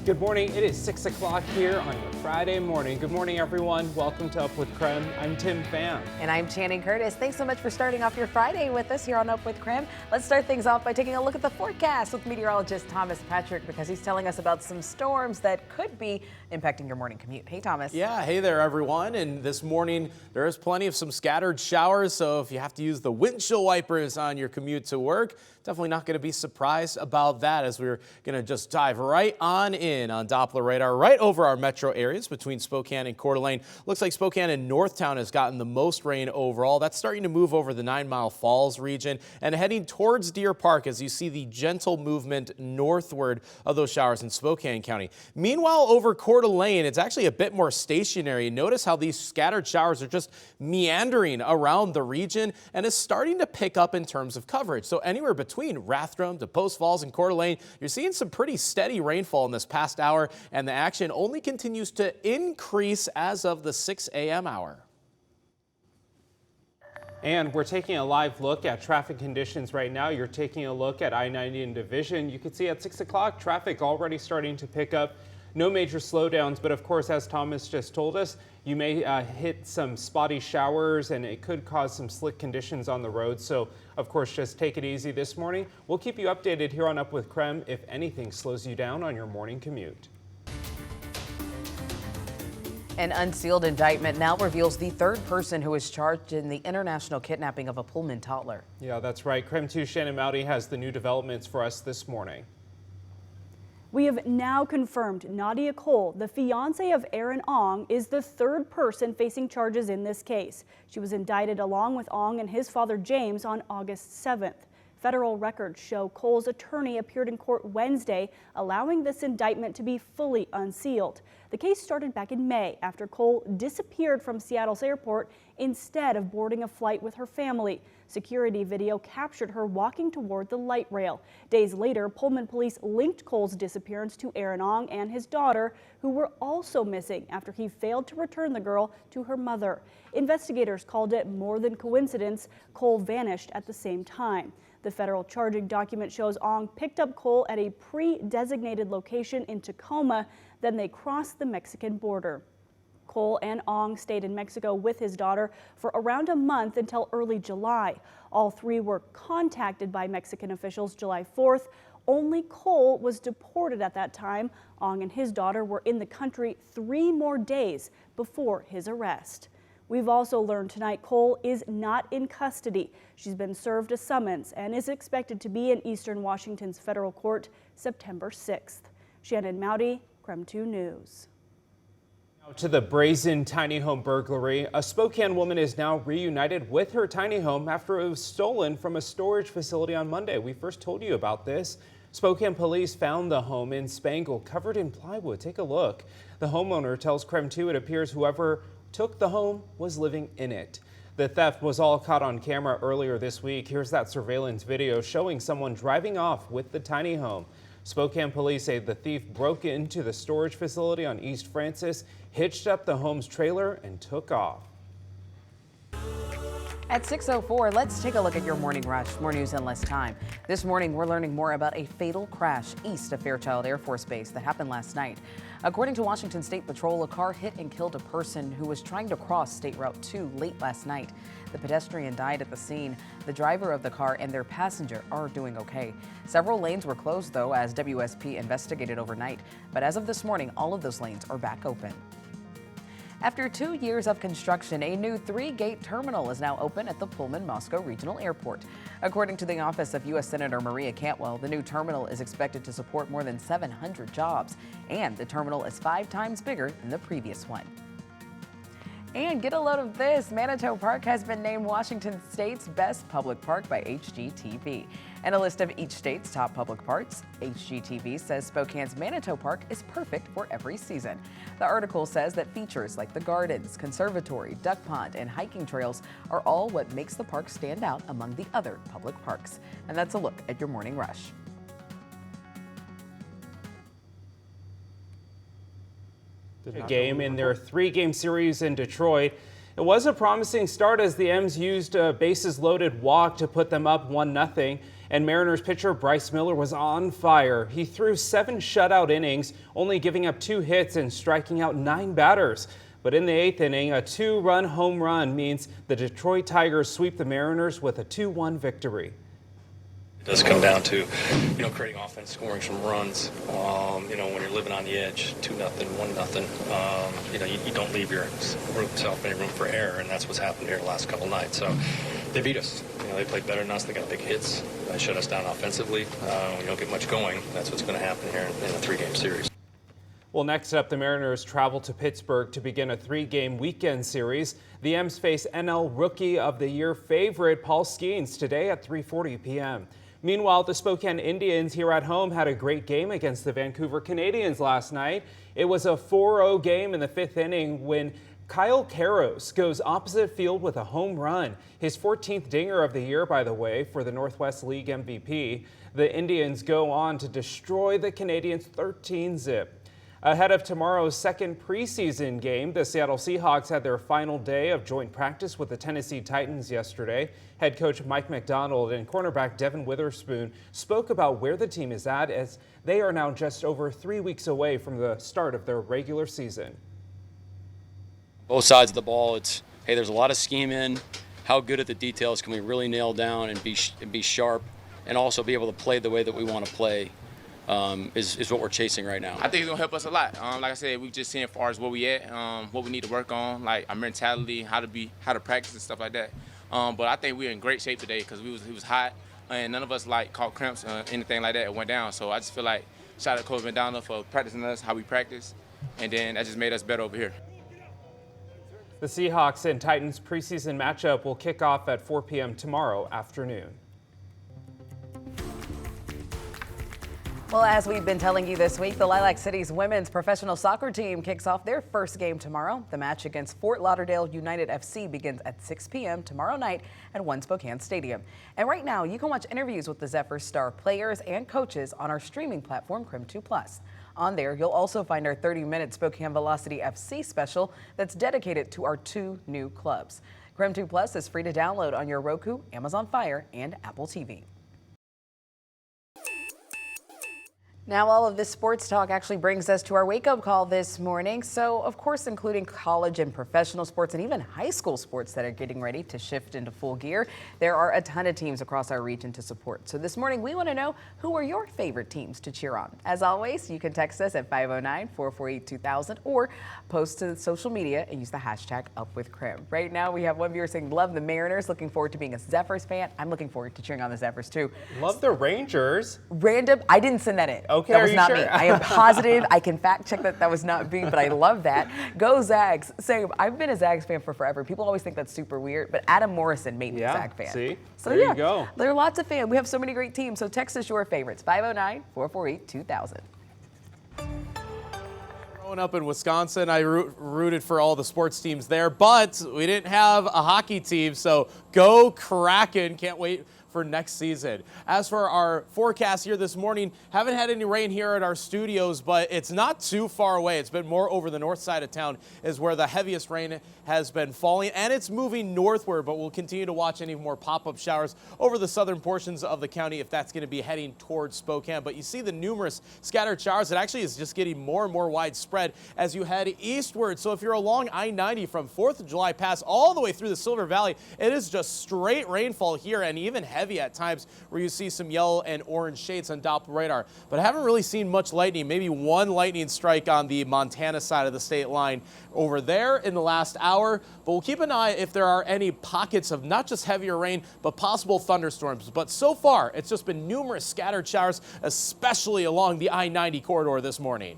Good morning. It is 6 o'clock here on your Friday morning. Good morning, everyone. Welcome to Up with KREM. I'm Tim Pham. And I'm Channing Curtis. Thanks so much for starting off your Friday with us here on Up with KREM. Let's start things off by taking a look at the forecast with meteorologist Thomas Patrick, because he's telling us about some storms that could be impacting your morning commute. Hey, Thomas. Yeah, hey there, everyone. And this morning, there is plenty of some scattered showers, so if you have to use the windshield wipers on your commute to work, definitely not going to be surprised about that, as we're going to just dive right on in on Doppler radar right over our metro areas between Spokane and Coeur d'Alene. Looks like Spokane and Northtown has gotten the most rain overall. That's starting to move over the 9 Mile Falls region and heading towards Deer Park as you see the gentle movement northward of those showers in Spokane County. Meanwhile, over Coeur d'Alene, it's actually a bit more stationary. Notice how these scattered showers are just meandering around the region and is starting to pick up in terms of coverage. So anywhere between Rathdrum to Post Falls and Coeur d'Alene, you're seeing some pretty steady rainfall in this past hour, and the action only continues to increase as of the 6 a.m. hour. And we're taking a live look at traffic conditions right now. You're taking a look at I-90 and Division. You can see at 6 o'clock, traffic already starting to pick up. No major slowdowns, but of course, as Thomas just told us, you may hit some spotty showers and it could cause some slick conditions on the road. So, of course, just take it easy this morning. We'll keep you updated here on Up with KREM if anything slows you down on your morning commute. An unsealed indictment now reveals the third person who is charged in the international kidnapping of a Pullman toddler. Yeah, that's right. KREM 2's Shannon Mowdy has the new developments for us this morning. We have now confirmed Nadia Cole, the fiance of Aaron Ong, is the third person facing charges in this case. She was indicted along with Ong and his father James on August 7th. Federal records show Cole's attorney appeared in court Wednesday, allowing this indictment to be fully unsealed. The case started back in May after Cole disappeared from Seattle's airport instead of boarding a flight with her family. Security video captured her walking toward the light rail. Days later, Pullman police linked Cole's disappearance to Aaron Ong and his daughter, who were also missing after he failed to return the girl to her mother. Investigators called it more than coincidence. Cole vanished at the same time. The federal charging document shows Ong picked up Cole at a pre-designated location in Tacoma, then they crossed the Mexican border. Cole and Ong stayed in Mexico with his daughter for around a month until early July. All three were contacted by Mexican officials July 4th. Only Cole was deported at that time. Ong and his daughter were in the country 3 more days before his arrest. We've also learned tonight Cole is not in custody. She's been served a summons and is expected to be in Eastern Washington's federal court September 6th. Shannon Mowdy, KREM 2 News. Now to the brazen tiny home burglary. A Spokane woman is now reunited with her tiny home after it was stolen from a storage facility on Monday. We first told you about this. Spokane police found the home in Spangle covered in plywood. Take a look. The homeowner tells KREM 2 it appears whoever took the home was living in it. The theft was all caught on camera earlier this week. Here's that surveillance video showing someone driving off with the tiny home. Spokane police say the thief broke into the storage facility on East Francis, hitched up the home's trailer, and took off. At 6:04, let's take a look at your morning rush. More news in less time. This morning, we're learning more about a fatal crash east of Fairchild Air Force Base that happened last night. According to Washington State Patrol, a car hit and killed a person who was trying to cross State Route 2 late last night. The pedestrian died at the scene. The driver of the car and their passenger are doing okay. Several lanes were closed, though, as WSP investigated overnight. But as of this morning, all of those lanes are back open. After 2 years of construction, a new 3-gate terminal is now open at the Pullman-Moscow Regional Airport. According to the office of U.S. Senator Maria Cantwell, the new terminal is expected to support more than 700 jobs, and the terminal is 5 times bigger than the previous one. And get a load of this, Manitou Park has been named Washington State's best public park by HGTV. And a list of each state's top public parks, HGTV says Spokane's Manitou Park is perfect for every season. The article says that features like the gardens, conservatory, duck pond, and hiking trails are all what makes the park stand out among the other public parks. And that's a look at your morning rush. A game in their 3-game series in Detroit. It was a promising start as the M's used a bases-loaded walk to put them up 1-0. And Mariners pitcher Bryce Miller was on fire. He threw 7 shutout innings, only giving up 2 hits and striking out 9 batters. But in the 8th inning, a 2-run home run means the Detroit Tigers sweep the Mariners with a 2-1 victory. It does come down to, creating offense, scoring some runs. When you're living on the edge, 2-0, 1-0. You don't leave yourself any room for error, and that's what's happened here the last couple nights. So they beat us. They played better than us. They got big hits. They shut us down offensively. When you don't get much going, that's what's going to happen here in a 3-game series. Well, next up, the Mariners travel to Pittsburgh to begin a 3-game weekend series. The M's face NL Rookie of the Year favorite Paul Skeens today at 3:40 p.m. Meanwhile, the Spokane Indians here at home had a great game against the Vancouver Canadians last night. It was a 4-0 game in the 5th inning when Kyle Karros goes opposite field with a home run. His 14th dinger of the year, by the way, for the Northwest League MVP. The Indians go on to destroy the Canadians 13-0. Ahead of tomorrow's second preseason game, the Seattle Seahawks had their final day of joint practice with the Tennessee Titans yesterday. Head coach Mike McDonald and cornerback Devin Witherspoon spoke about where the team is at as they are now just over 3 weeks away from the start of their regular season. Both sides of the ball, it's, hey, there's a lot of scheming. How good at the details can we really nail down and be sharp, and also be able to play the way that we want to play. Is what we're chasing right now. I think it's gonna help us a lot. Like I said, we just seeing as far as where we at, what we need to work on, like our mentality, how to practice and stuff like that. But I think we're in great shape today because it was hot and none of us caught cramps or anything like that. It went down. So I just feel like shout out to Coach McDonald for practicing us how we practice, and then that just made us better over here. The Seahawks and Titans preseason matchup will kick off at 4 p.m. tomorrow afternoon. Well, as we've been telling you this week, the Lilac City's women's professional soccer team kicks off their first game tomorrow. The match against Fort Lauderdale United FC begins at 6 p.m. tomorrow night at One Spokane Stadium. And right now, you can watch interviews with the Zephyr star players and coaches on our streaming platform, KREM 2+. On there, you'll also find our 30-minute Spokane Velocity FC special that's dedicated to our 2 new clubs. KREM 2+ is free to download on your Roku, Amazon Fire, and Apple TV. Now, all of this sports talk actually brings us to our wake-up call this morning. So, of course, including college and professional sports and even high school sports that are getting ready to shift into full gear. There are a ton of teams across our region to support. So this morning, we want to know, who are your favorite teams to cheer on? As always, you can text us at 509-448-2000 or post to social media and use the hashtag #UpWithKREM. Right now, we have one viewer saying, love the Mariners, looking forward to being a Zephyrs fan. I'm looking forward to cheering on the Zephyrs, too. Love the Rangers. Random, I didn't send that in. Okay, that was not sure? me. I am positive. I can fact check that was not me, but I love that. Go Zags. Same. I've been a Zags fan for forever. People always think that's super weird, but Adam Morrison made me a Zag fan. See? So there you go. There are lots of fans. We have so many great teams. So text us your favorites. 509-448-2000. Growing up in Wisconsin, I rooted for all the sports teams there, but we didn't have a hockey team, so go Kraken. Can't wait for next season. As for our forecast here this morning, haven't had any rain here at our studios, but it's not too far away. It's been more over the north side of town is where the heaviest rain has been falling, and it's moving northward, but we'll continue to watch any more pop-up showers over the southern portions of the county if that's going to be heading towards Spokane. But you see the numerous scattered showers. It actually is just getting more and more widespread as you head eastward. So if you're along I-90 from 4th of July Pass all the way through the Silver Valley, it is just straight rainfall here, and even heavy at times where you see some yellow and orange shades on Doppler radar. But I haven't really seen much lightning, maybe one lightning strike on the Montana side of the state line over there in the last hour. But we'll keep an eye if there are any pockets of not just heavier rain, but possible thunderstorms. But so far, it's just been numerous scattered showers, especially along the I-90 corridor this morning.